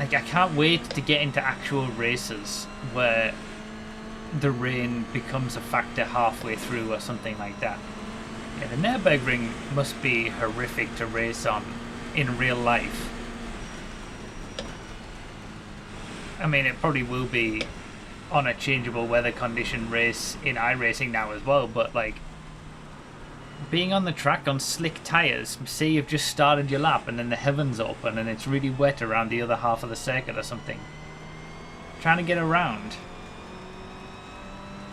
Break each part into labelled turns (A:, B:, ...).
A: Like, I can't wait to get into actual races where the rain becomes a factor halfway through or something like that. Yeah, the Nurburgring must be horrific to race on in real life. I mean, it probably will be on a changeable weather condition race in iRacing now as well, but like being on the track on slick tyres, say you've just started your lap and then the heavens open and it's really wet around the other half of the circuit or something. Trying to get around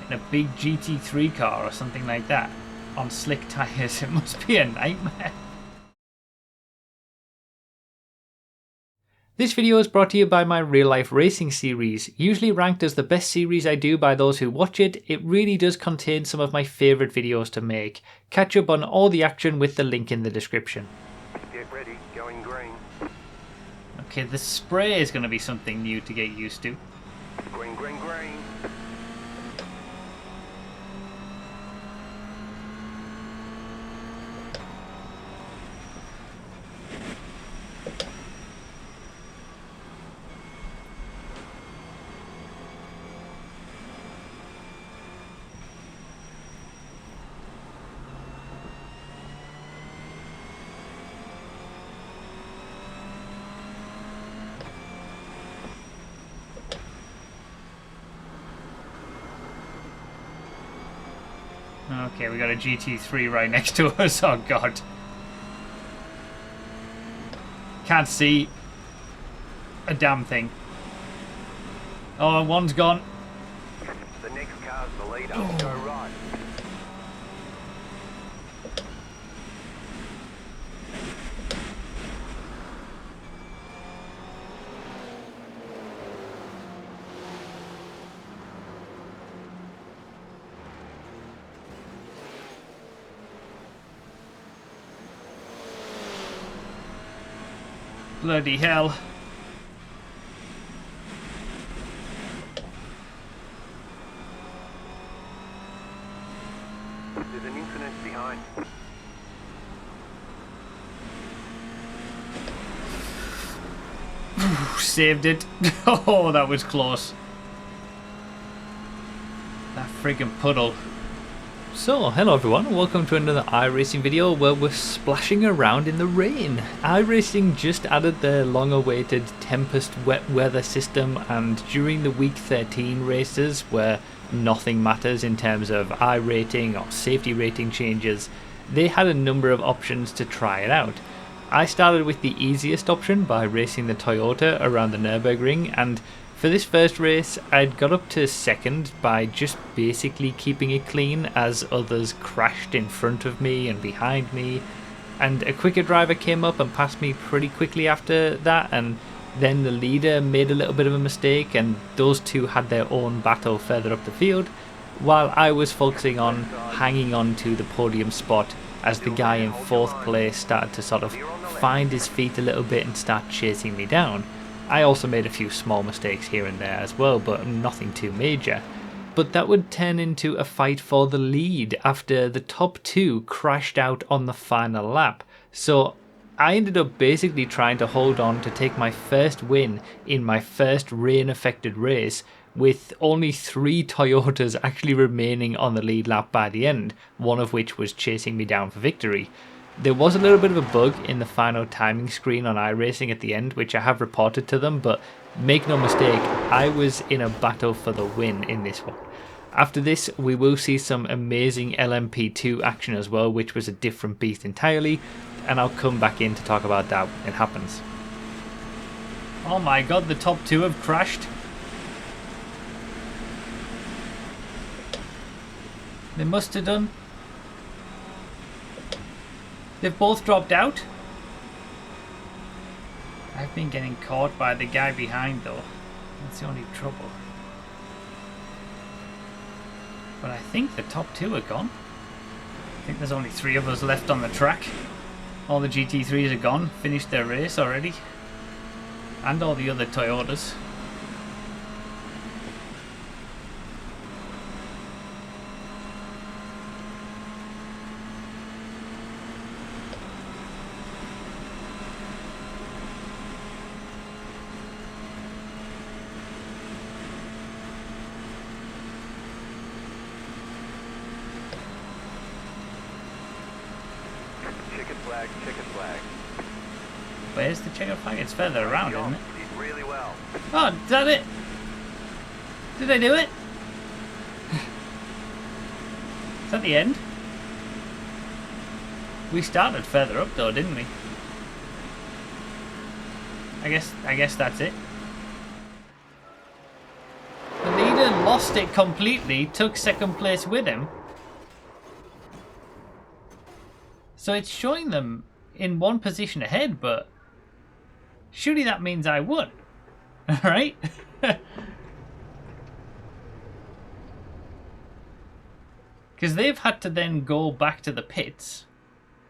A: in a big GT3 car or something like that on slick tyres, it must be a nightmare. This video is brought to you by my real life racing series. Usually ranked as the best series I do by those who watch it, it really does contain some of my favourite videos to make. Catch up on all the action with the link in the description.
B: Get ready, going green.
A: Okay, the spray is going to be something new to get used to.
B: Green, green, green.
A: Okay, we got a GT3 right next to us. Oh god. Can't see a damn thing. Oh, one's gone.
B: The next car's the leader. Go right.
A: Bloody hell.
B: There's an incident behind.
A: Saved it. Oh, that was close. That friggin' puddle. So, hello everyone, welcome to another iRacing video where we're splashing around in the rain. iRacing just added their long-awaited Tempest wet weather system, and during the week 13 races where nothing matters in terms of iRating or safety rating changes, they had a number of options to try it out. I started with the easiest option by racing the Toyota around the Nurburgring, and for this first race I'd got up to second by just basically keeping it clean as others crashed in front of me and behind me, and a quicker driver came up and passed me pretty quickly after that, and then the leader made a little bit of a mistake and those two had their own battle further up the field, while I was focusing on hanging on to the podium spot as the guy in fourth place started to sort of find his feet a little bit and start chasing me down. I also made a few small mistakes here and there as well, but nothing too major. But that would turn into a fight for the lead after the top two crashed out on the final lap. So I ended up basically trying to hold on to take my first win in my first rain affected race, with only 3 Toyotas actually remaining on the lead lap by the end, one of which was chasing me down for victory. There was a little bit of a bug in the final timing screen on iRacing at the end, which I have reported to them, but make no mistake, I was in a battle for the win in this one. After this, we will see some amazing LMP2 action as well, which was a different beast entirely, and I'll come back in to talk about that when it happens. Oh my god, the top 2 have crashed. They must have done. They've both dropped out. I've been getting caught by the guy behind though. That's the only trouble. But I think the top 2 are gone. I think there's only 3 of us left on the track. All the GT3s are gone, finished their race already. And all the other Toyotas.
B: flag, checkered flag.
A: Where's the checkered flag? It's further around, isn't it?
B: Did really well.
A: Oh, is that it? Did I do it? Is that the end? We started further up though, didn't we? I guess that's it. The leader lost it completely, took second place with him. So it's showing them in one position ahead, but surely that means I won. Right? Because they've had to then go back to the pits,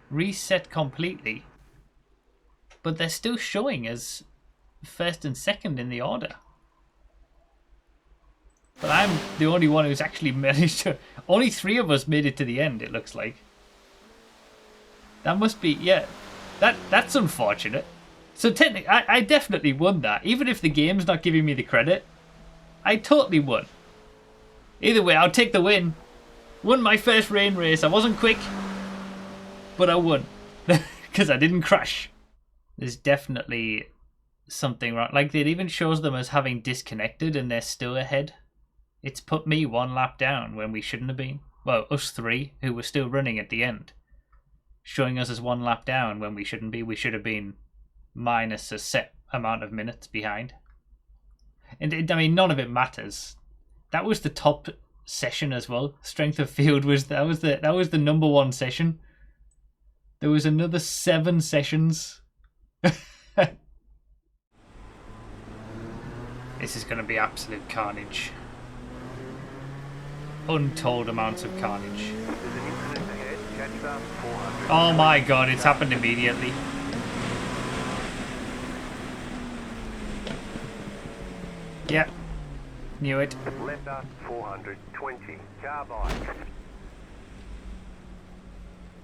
A: reset completely, but they're still showing as first and second in the order. But I'm the only one who's actually managed to... Only 3 of us made it to the end, it looks like. That must be... Yeah, that's unfortunate. So technically, I definitely won that. Even if the game's not giving me the credit, I totally won. Either way, I'll take the win. Won my first rain race. I wasn't quick, but I won. Because I didn't crash. There's definitely something wrong. Like, it even shows them as having disconnected and they're still ahead. It's put me 1 lap down when we shouldn't have been. Well, us 3 who were still running at the end. Showing us as 1 lap down when we shouldn't be. We should have been minus a set amount of minutes behind. And I mean, none of it matters. That was the top session as well. Strength of field was that was the #1 session. There was another 7 sessions. This is going to be absolute carnage. Untold amounts of carnage. Oh my god, it's happened immediately. Yep. Knew it.
B: Left us 420. Carbine.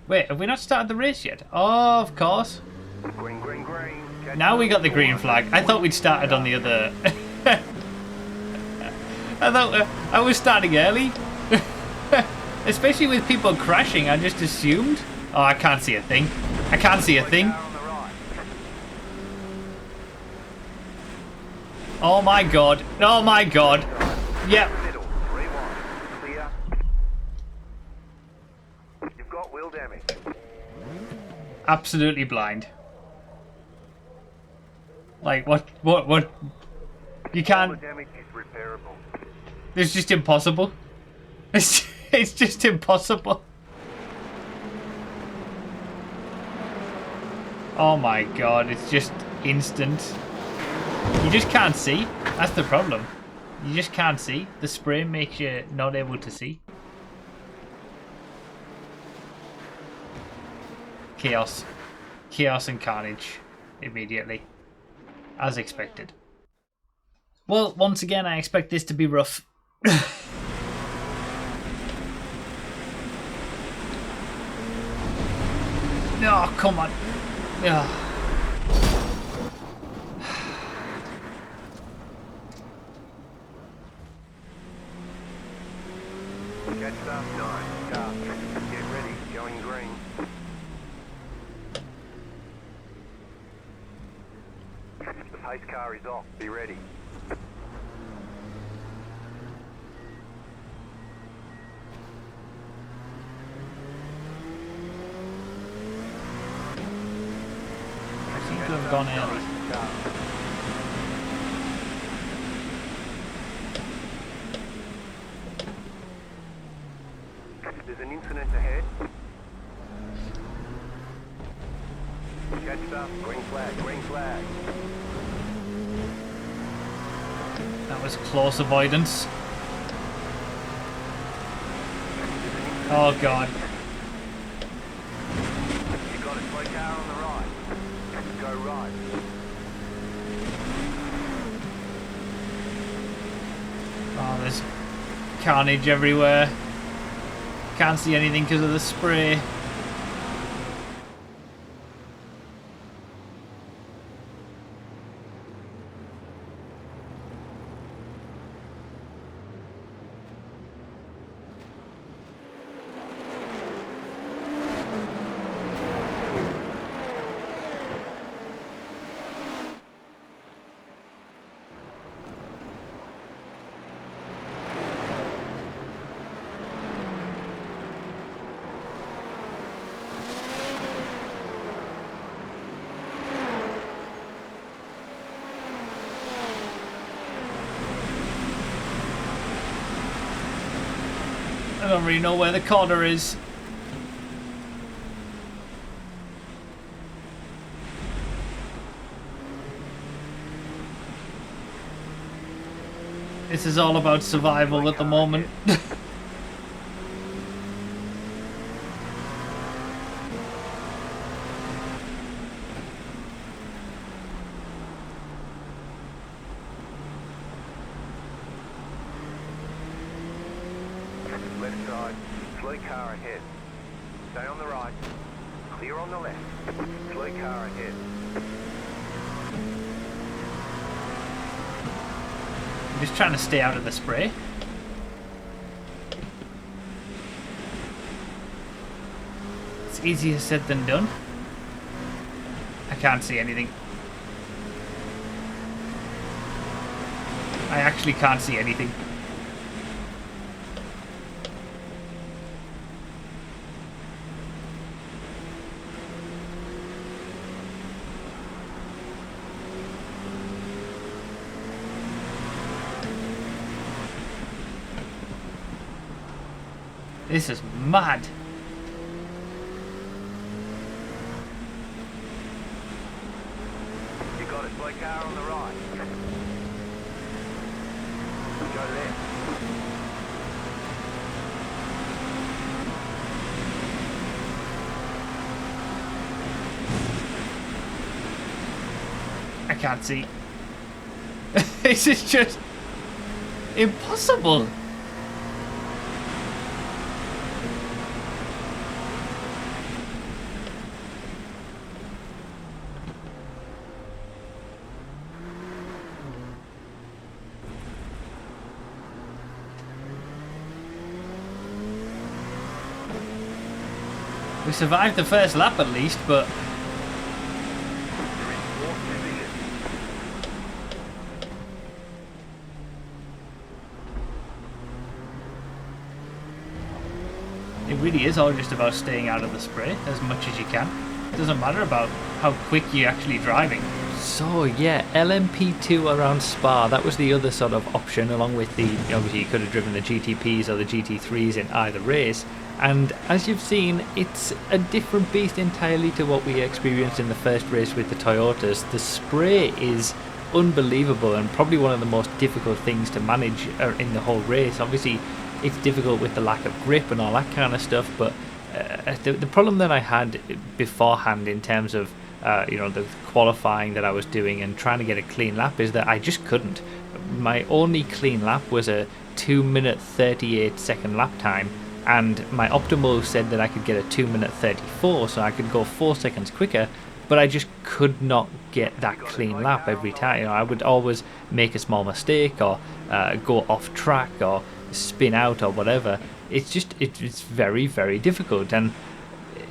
A: Wait, have we not started the race yet? Oh, of course.
B: Green, green, green.
A: Now we got the green flag. I thought we'd started on the other... I thought I was starting early. Especially with people crashing, I just assumed. Oh, I can't see a thing. I can't see a thing. Oh my god. Oh my god. Yep.
B: You've got wheel damage.
A: Absolutely blind. Like, what? You can't...
B: Damage is repairable.
A: It's just impossible. It's just impossible. Oh my god, it's just instant. You just can't see. That's the problem. You just can't see. The spray makes you not able to see. Chaos. Chaos and carnage. Immediately. As expected. Well, once again, I expect this to be rough. No, come on. Ugh.
B: Catch up 9. Car. Get ready. Going green. The pace car is off. Be ready.
A: I seem to have gone early.
B: There's an incident ahead. Catch up. Green flag. Green flag.
A: That was close avoidance. Oh god.
B: You've got a slow car on the right. Go right.
A: Oh, there's carnage everywhere. Can't see anything because of the spray. I don't really know where the corner is. This is all about survival at the moment.
B: Left side, fleet car ahead. Stay on the right. Clear on the left. Fleet car ahead.
A: I'm just trying to stay out of the spray. It's easier said than done. I can't see anything. I actually can't see anything. This is mad.
B: You got it, fleet car on the right. Go left.
A: I can't see. This is just impossible. We survived the first lap at least, but
B: You're in fourth position.
A: it really is all just about staying out of the spray as much as you can. It doesn't matter about how quick you're actually driving. So yeah, LMP2 around Spa, that was the other sort of option, along with the, obviously you could have driven the GTPs or the GT3s in either race. And as you've seen, it's a different beast entirely to what we experienced in the first race with the Toyotas. The spray is unbelievable and probably one of the most difficult things to manage in the whole race. Obviously, it's difficult with the lack of grip and all that kind of stuff, but the problem that I had beforehand in terms of the qualifying that I was doing and trying to get a clean lap is that I just couldn't. My only clean lap was a 2-minute 38-second lap time, and my optimal said that I could get a 2-minute 34, so I could go 4 seconds quicker, but I just could not get that clean lap every time. I would always make a small mistake or go off track or spin out or whatever. It's very, very difficult. And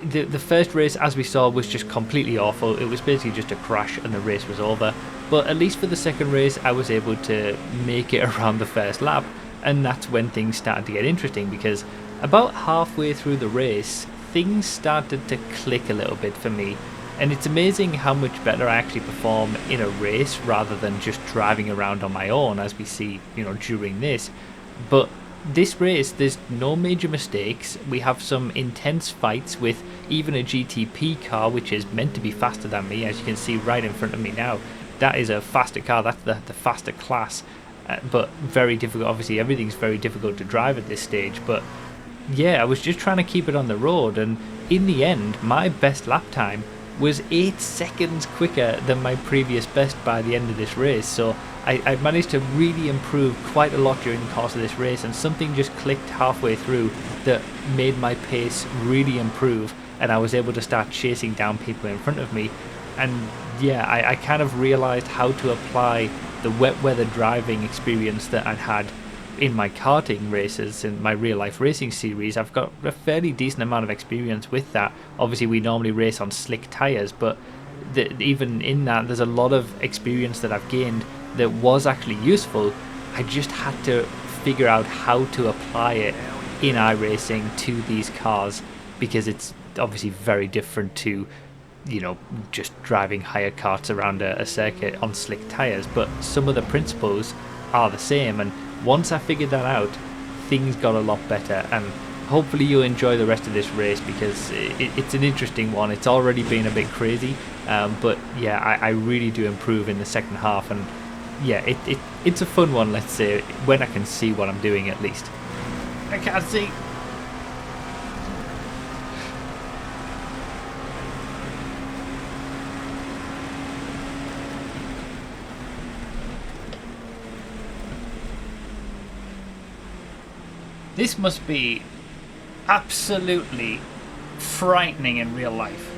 A: the first race, as we saw, was just completely awful. It was basically just a crash and the race was over. But at least for the second race, I was able to make it around the first lap, and that's when things started to get interesting, because about halfway through the race, things started to click a little bit for me. And it's amazing how much better I actually perform in a race rather than just driving around on my own, as we see, during this. But this race, there's no major mistakes. We have some intense fights with even a GTP car, which is meant to be faster than me, as you can see right in front of me now. That is a faster car, that's the faster class, but very difficult. Obviously everything's very difficult to drive at this stage, but yeah, I was just trying to keep it on the road, and in the end my best lap time was 8 seconds quicker than my previous best by the end of this race. So I managed to really improve quite a lot during the course of this race, and something just clicked halfway through that made my pace really improve, and I was able to start chasing down people in front of me. And yeah, I kind of realized how to apply the wet weather driving experience that I'd had in my karting races, in my real life racing series. I've got a fairly decent amount of experience with that. Obviously we normally race on slick tyres, but even in that there's a lot of experience that I've gained that was actually useful. I just had to figure out how to apply it in iRacing to these cars, because it's obviously very different to just driving higher karts around a circuit on slick tyres, but some of the principles are the same. And once I figured that out, things got a lot better, and hopefully you'll enjoy the rest of this race because it's an interesting one. It's already been a bit crazy, but yeah, I really do improve in the second half, and yeah, it's a fun one, let's say, when I can see what I'm doing at least. I can't see.
C: This must be absolutely frightening in real life.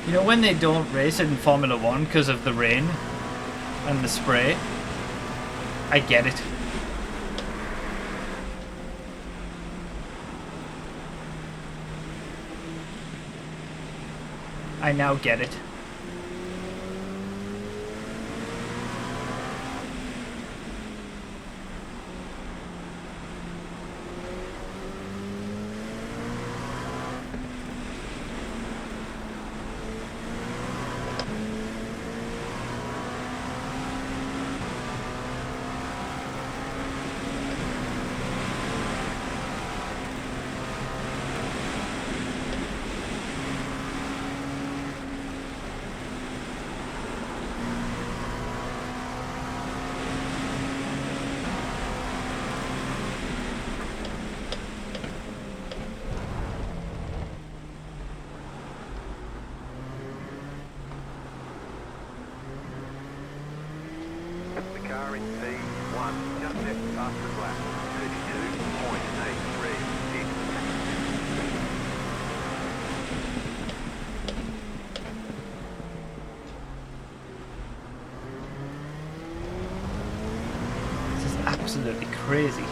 C: You know, when they don't race in Formula 1 because of the rain and the spray, I get it. I now get it.
B: The car in P1 just left past the lap. 32.836.
C: This is absolutely crazy.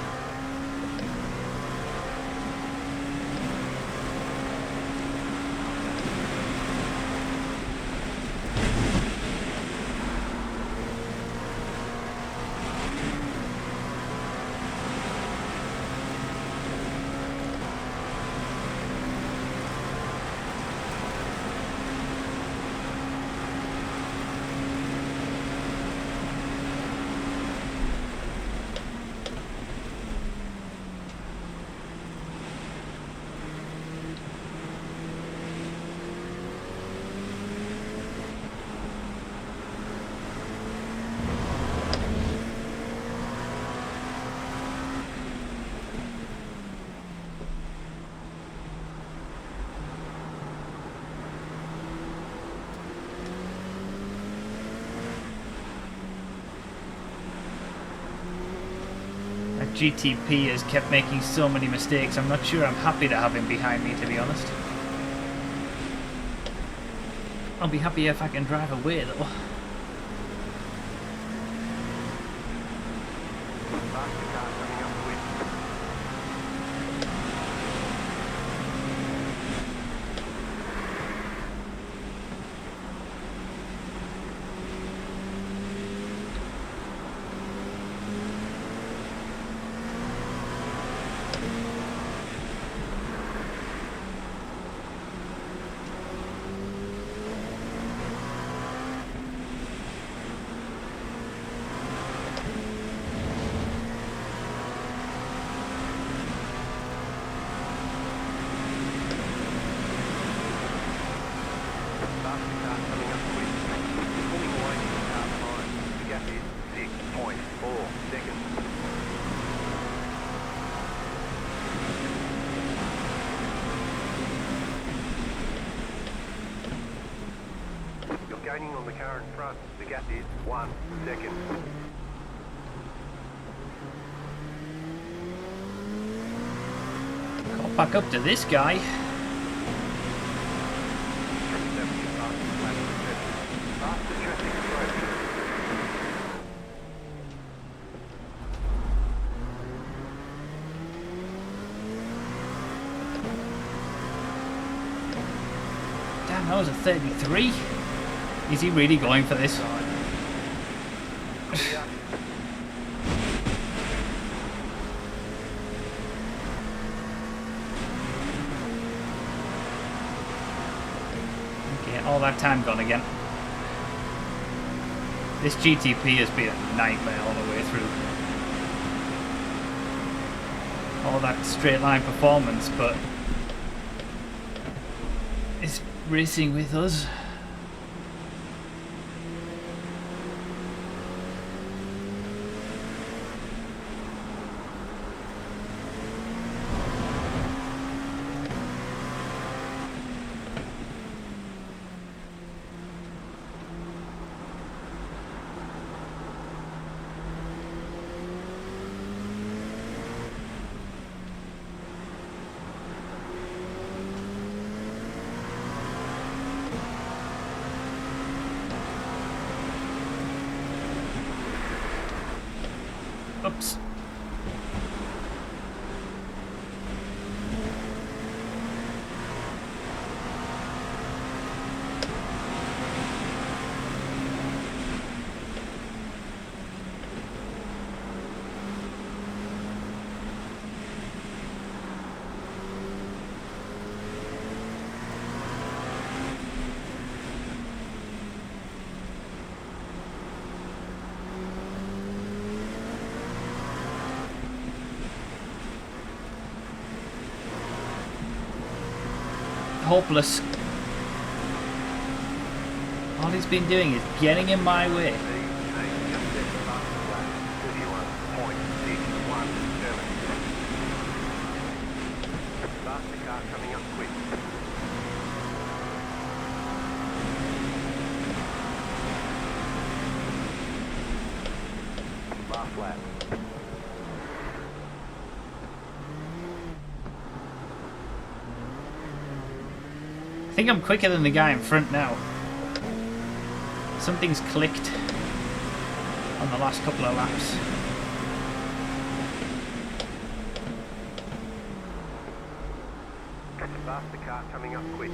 C: GTP has kept making so many mistakes. I'm not sure I'm happy to have him behind me, to be honest. I'll be happy if I can drive away, though.
B: Gaining on the car in front. The gap is 1 second.
C: Got back up to this guy.
B: Fastest
C: Damn, that was a 33. Is he really going for this?
B: Clear.
C: Okay, all that time gone again. This GTP has been a nightmare all the way through. All that straight line performance, but it's racing with us. Oops. Hopeless. All he's been doing is getting in my way.
B: Last the car coming up quick. Last lap.
C: I think I'm quicker than the guy in front now. Something's clicked on the last couple of laps.
B: Last the car coming up quick.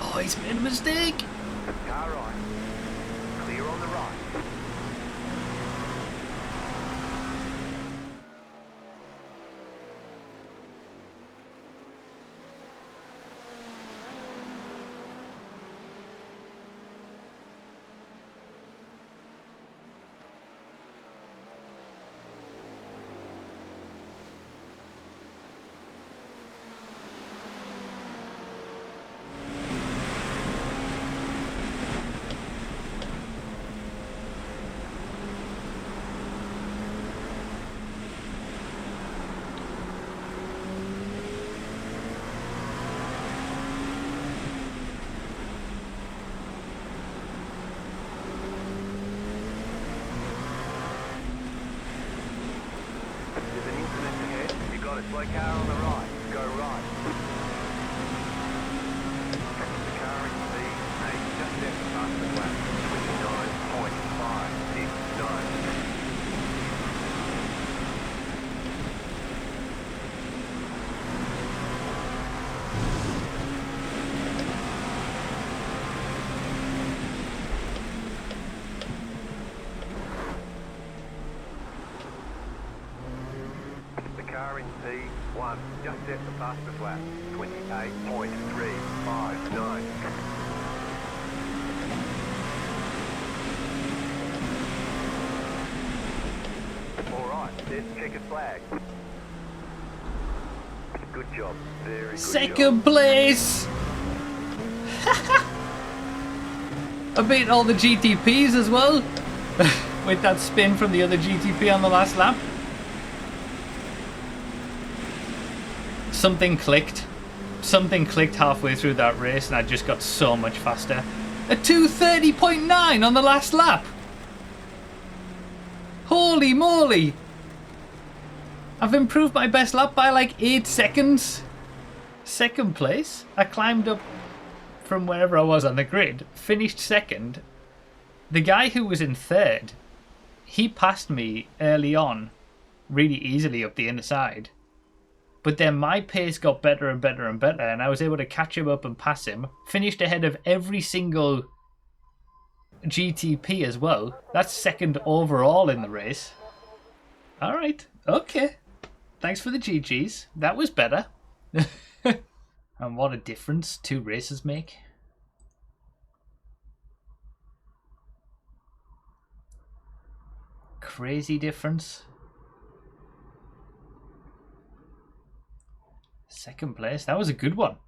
C: Oh, he's made a mistake.
B: Car right. Clear on the right. There's an incident ahead. You've got a slow car on the right. Go right. The car in speed, just left past the lap. 29.569. car in P1 just set the fastest lap. 28.359. Alright, there's the checkered flag. Good job. Very good
C: Second
B: job.
C: place! I beat all the GTPs as well. With that spin from the other GTP on the last lap. Something clicked. Something clicked halfway through that race and I just got so much faster. A 2:30.9 on the last lap. Holy moly! I've improved my best lap by like 8 seconds. Second place. I climbed up from wherever I was on the grid. Finished second. The guy who was in third, he passed me early on really easily up the inner side. But then my pace got better and better and better and I was able to catch him up and pass him. Finished ahead of every single GTP as well. That's second overall in the race. Alright, okay. Thanks for the GGs. That was better. And what a difference 2 races make. Crazy difference. Second place. That was a good one.